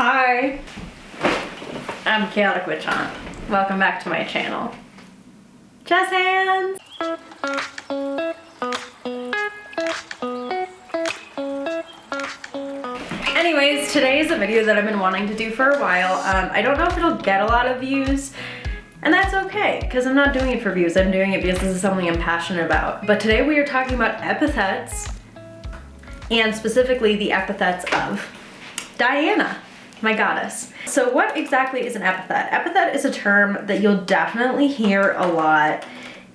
Hi, I'm Chaotic Witch Hunt. Welcome back to my channel. Jazz hands! Anyways, today is a video that I've been wanting to do for a while. I don't know if it'll get a lot of views, and that's okay, because I'm not doing it for views. I'm doing it because this is something I'm passionate about. But today we are talking about epithets, and specifically the epithets of Diana, my goddess. So what exactly is an epithet? Epithet is a term that you'll definitely hear a lot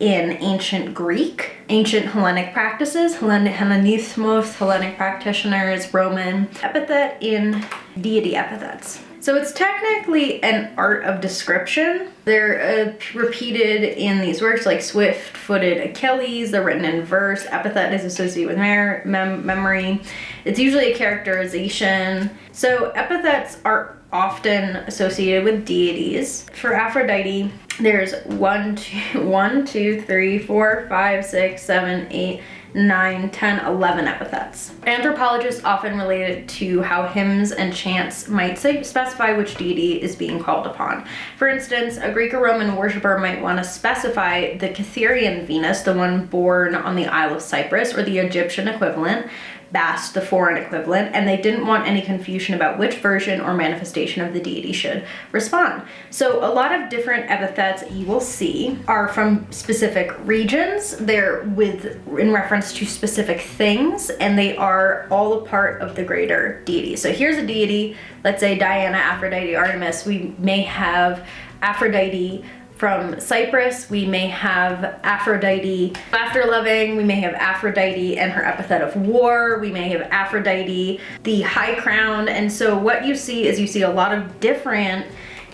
in ancient Greek, ancient Hellenic practices, Hellenismos, Hellenic practitioners, Roman. Epithet in deity epithets. So it's technically an art of description. They're repeated in these works like swift-footed Achilles. They're written in verse. Epithet is associated with memory. It's usually a characterization. So epithets are often associated with deities. For Aphrodite, there's 1, 2, 3, 4, 5, 6, 7, 8, 9, 10, 11 epithets. Anthropologists often relate it to how hymns and chants might specify which deity is being called upon. For instance, a Greek or Roman worshiper might want to specify the Cytherean Venus, the one born on the Isle of Cyprus, or the Egyptian equivalent, Bast, the foreign equivalent, and they didn't want any confusion about which version or manifestation of the deity should respond. So a lot of different epithets you will see are from specific regions. They're in reference to specific things, and they are all a part of the greater deity. So here's a deity, let's say Diana, Aphrodite, Artemis. We may have Aphrodite from Cyprus, we may have Aphrodite laughter loving, we may have Aphrodite and her epithet of war, we may have Aphrodite the high crowned. And so what you see is you see a lot of different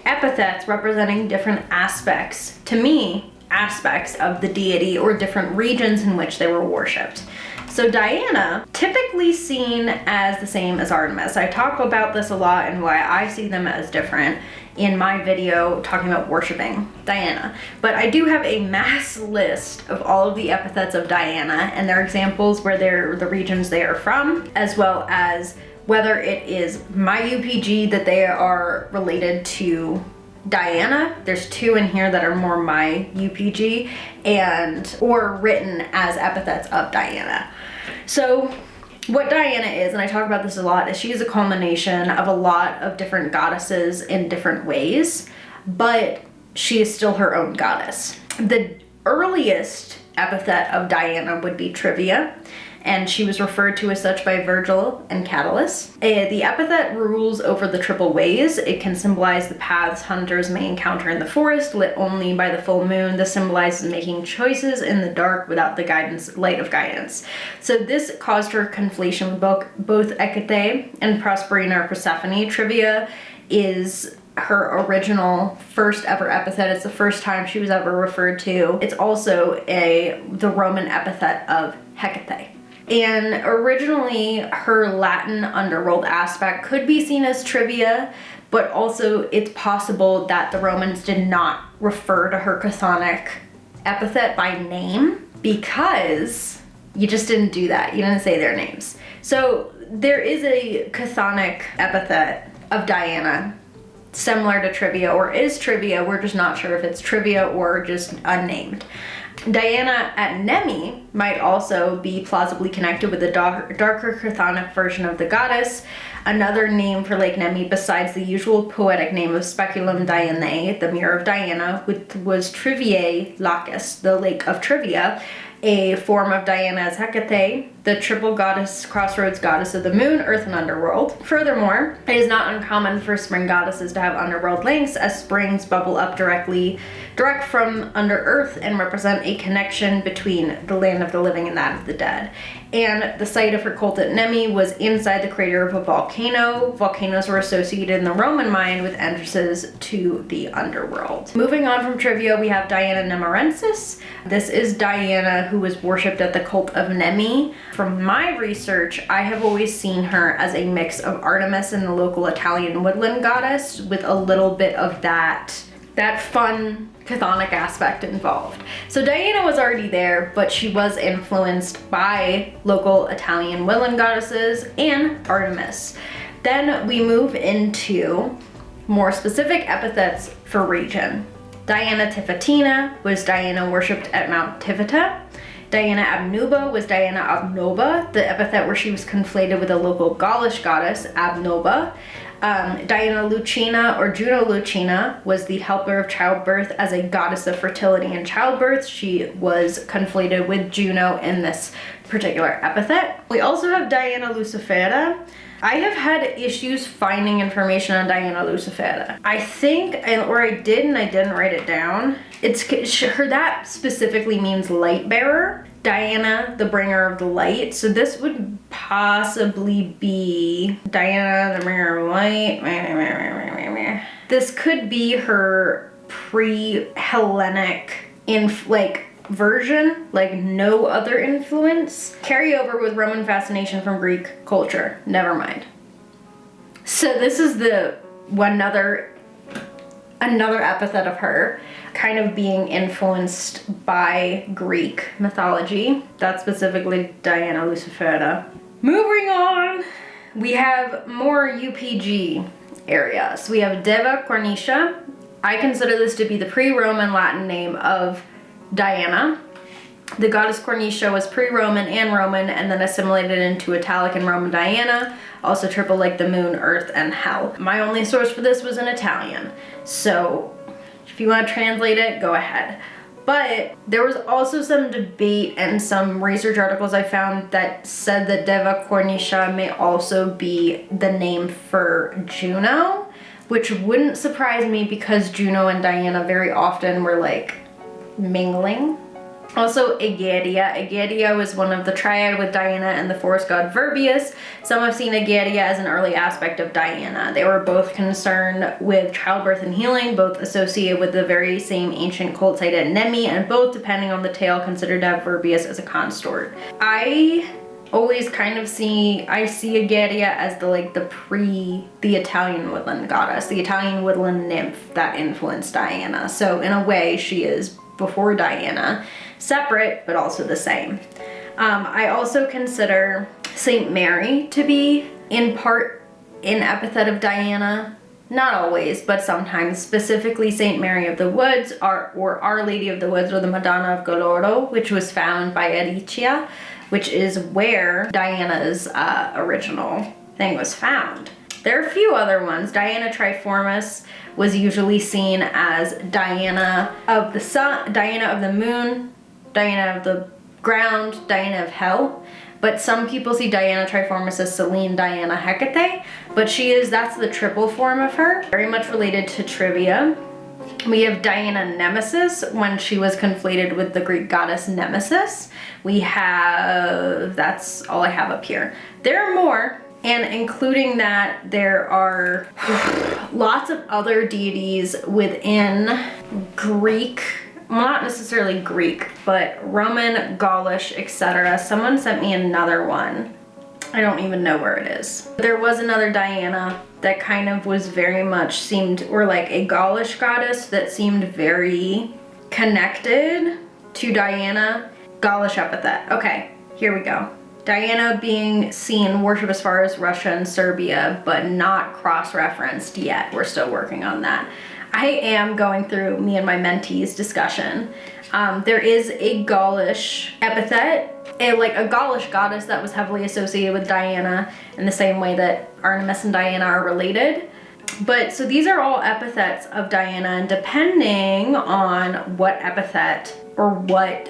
epithets representing different aspects, to me, aspects of the deity or different regions in which they were worshipped. So Diana, typically seen as the same as Artemis. I talk about this a lot and why I see them as different in my video talking about worshiping Diana. But I do have a mass list of all of the epithets of Diana and their examples where they're the regions they are from, as well as whether it is my UPG that they are related to Diana. There's 2 in here that are more my UPG or written as epithets of Diana. So what Diana is, and I talk about this a lot, is she is a culmination of a lot of different goddesses in different ways, but she is still her own goddess. The earliest epithet of Diana would be Trivia, and she was referred to as such by Virgil and Catullus. The epithet rules over the triple ways. It can symbolize the paths hunters may encounter in the forest, lit only by the full moon. This symbolizes making choices in the dark without the light of guidance. So this caused her conflation with both Hecate and Proserpina or Persephone. Trivia is her original first ever epithet. It's the first time she was ever referred to. It's also the Roman epithet of Hecate. And originally, her Latin underworld aspect could be seen as Trivia, but also it's possible that the Romans did not refer to her chthonic epithet by name because you just didn't do that. You didn't say their names. So there is a chthonic epithet of Diana similar to Trivia, or is Trivia. We're just not sure if it's Trivia or just unnamed. Diana at Nemi might also be plausibly connected with the darker chthonic version of the goddess. Another name for Lake Nemi besides the usual poetic name of Speculum Dianae, the mirror of Diana, was Triviae Lacus, the lake of Trivia, a form of Diana as Hecate, the triple goddess, crossroads goddess of the moon, earth, and underworld. Furthermore, it is not uncommon for spring goddesses to have underworld links, as springs bubble up direct from under earth and represent a connection between the land of the living and that of the dead. And the site of her cult at Nemi was inside the crater of a volcano. Volcanoes were associated in the Roman mind with entrances to the underworld. Moving on from Trivia, we have Diana Nemorensis. This is Diana who was worshipped at the cult of Nemi. From my research, I have always seen her as a mix of Artemis and the local Italian woodland goddess with a little bit of that fun chthonic aspect involved. So Diana was already there, but she was influenced by local Italian woodland goddesses and Artemis. Then we move into more specific epithets for region. Diana Tiffatina was Diana worshipped at Mount Tifata. Diana Abnuba was Diana Abnoba, the epithet where she was conflated with a local Gaulish goddess, Abnoba. Diana Lucina or Juno Lucina was the helper of childbirth as a goddess of fertility and childbirth. She was conflated with Juno in this particular epithet. We also have Diana Lucifera. I have had issues finding information on Diana Lucifera. I think, or I did and I didn't write it down, that specifically means light bearer. Diana, the bringer of the light. So this would possibly be Diana, the bringer of light. This could be her pre-Hellenic version, like no other influence. Carryover with Roman fascination from Greek culture. Never mind. So this is another epithet of her, kind of being influenced by Greek mythology. That's specifically Diana Lucifera. Moving on, we have more UPG areas. We have Deva Cornisha. I consider this to be the pre-Roman Latin name of Diana. The goddess Cornisha was pre-Roman and Roman and then assimilated into Italic and Roman Diana, also triple like the moon, earth, and hell. My only source for this was in Italian, so if you want to translate it, go ahead. But there was also some debate and some research articles I found that said that Deva Cornisha may also be the name for Juno, which wouldn't surprise me because Juno and Diana very often were like mingling. Also Egeria. Egeria was one of the triad with Diana and the forest god Virbius. Some have seen Egeria as an early aspect of Diana. They were both concerned with childbirth and healing, both associated with the very same ancient cult site at Nemi, and both, depending on the tale, considered to have Virbius as a consort. I always kind of see Egeria as the Italian woodland goddess, the Italian woodland nymph that influenced Diana. So in a way, she is before Diana, separate but also the same. I also consider Saint Mary to be in part an epithet of Diana. Not always, but sometimes. Specifically Saint Mary of the Woods or Our Lady of the Woods, or the Madonna of Goloro, which was found by Aricia, which is where Diana's original thing was found. There are a few other ones. Diana Triformis was usually seen as Diana of the sun, Diana of the moon, Diana of the ground, Diana of hell. But some people see Diana Triformis as Selene Diana Hecate, but that's the triple form of her. Very much related to trivia. We have Diana Nemesis when she was conflated with the Greek goddess Nemesis. That's all I have up here. There are more. And including that, there are lots of other deities within Greek, well, not necessarily Greek, but Roman, Gaulish, etc. Someone sent me another one. I don't even know where it is. There was another Diana that kind of was very much or like a Gaulish goddess that seemed very connected to Diana. Gaulish epithet. Okay, here we go. Diana being seen worship as far as Russia and Serbia, but not cross-referenced yet. We're still working on that. I am going through me and my mentees discussion. There is a Gaulish epithet, a Gaulish goddess that was heavily associated with Diana in the same way that Artemis and Diana are related. But so these are all epithets of Diana, and depending on what epithet or what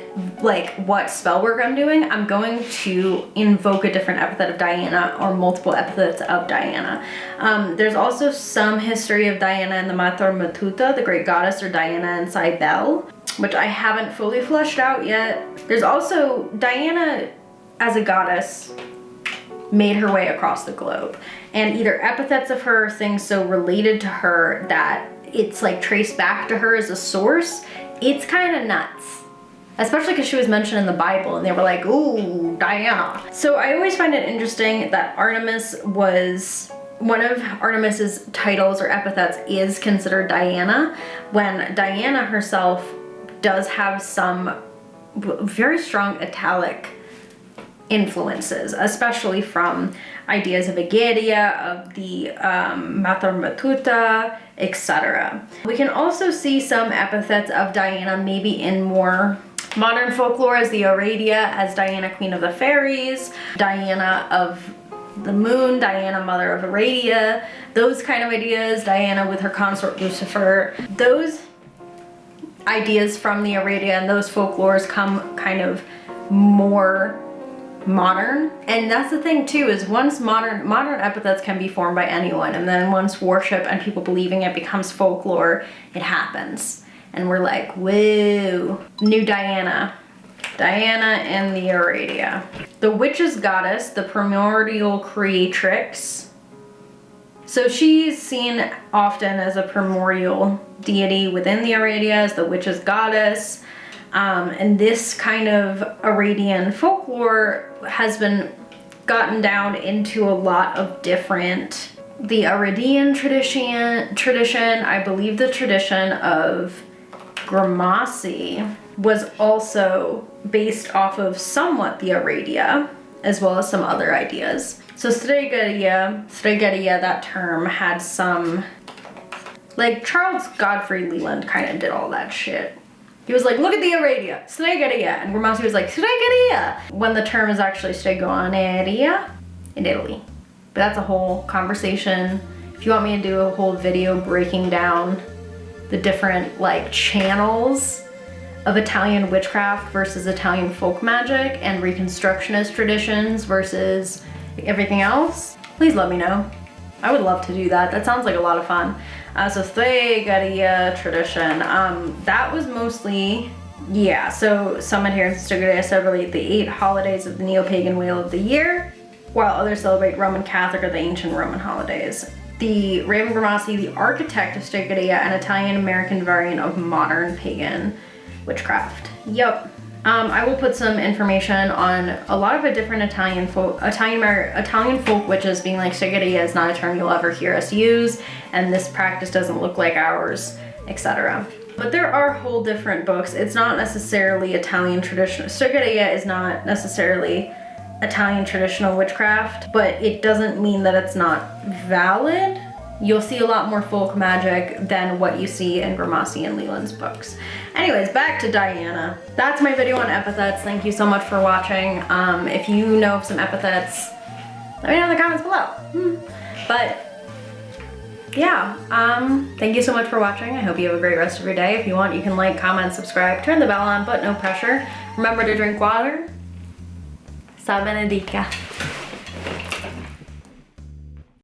spell work I'm doing, I'm going to invoke a different epithet of Diana or multiple epithets of Diana. There's also some history of Diana and the Mathor Matuta, the great goddess, or Diana and Cybele, which I haven't fully fleshed out yet. There's also Diana as a goddess made her way across the globe, and either epithets of her, things so related to her that it's like traced back to her as a source. It's kind of nuts, especially because she was mentioned in the Bible and they were like, ooh, Diana. So I always find it interesting that Artemis was one of Artemis's titles or epithets is considered Diana, when Diana herself does have some very strong Italic influences, especially from ideas of Egeria, of the Mater Matuta, etc. We can also see some epithets of Diana maybe in more modern folklore, as the Aradia, as Diana, Queen of the Fairies, Diana of the Moon, Diana, Mother of Aradia, those kind of ideas, Diana with her consort Lucifer. Those ideas from the Aradia and those folklores come kind of more modern. And that's the thing too, is once modern epithets can be formed by anyone, and then once worship and people believing it becomes folklore, it happens. And we're like, whoa, new Diana. Diana in the Aradia. The witch's goddess, the primordial creatrix. So she's seen often as a primordial deity within the Aradia, as the witch's goddess. And this kind of Aradian folklore has been gotten down into a lot of different, the Aradean tradition, I believe the tradition of Grimassi was also based off of somewhat the Aradia, as well as some other ideas. So Stregeria, that term had some, like Charles Godfrey Leland kind of did all that shit. He was like, look at the Aradia, Stregeria, and Grimassi was like, Stregeria, when the term is actually Stregoneria in Italy. But that's a whole conversation. If you want me to do a whole video breaking down the different like channels of Italian witchcraft versus Italian folk magic and Reconstructionist traditions versus everything else, please let me know. I would love to do that. That sounds like a lot of fun. So Stregeria tradition, that was mostly, yeah, so some adherents to Stregeria celebrate the 8 holidays of the neo-pagan wheel of the year, while others celebrate Roman Catholic or the ancient Roman holidays. The Raven Grimassi, the architect of Stregeria, an Italian-American variant of modern pagan witchcraft. Yep. I will put some information on a lot of the different Italian folk witches being like, Stregeria is not a term you'll ever hear us use, and this practice doesn't look like ours, etc. But there are whole different books. It's not necessarily Italian traditional. Stregeria is not necessarily Italian traditional witchcraft, but it doesn't mean that it's not valid. You'll see a lot more folk magic than what you see in Grimassi and Leland's books. Anyways, back to Diana. That's my video on epithets. Thank you so much for watching. If you know of some epithets, let me know in the comments below. But yeah, thank you so much for watching. I hope you have a great rest of your day. If you want, you can like, comment, subscribe, turn the bell on, but no pressure. Remember to drink water. Sa benedica.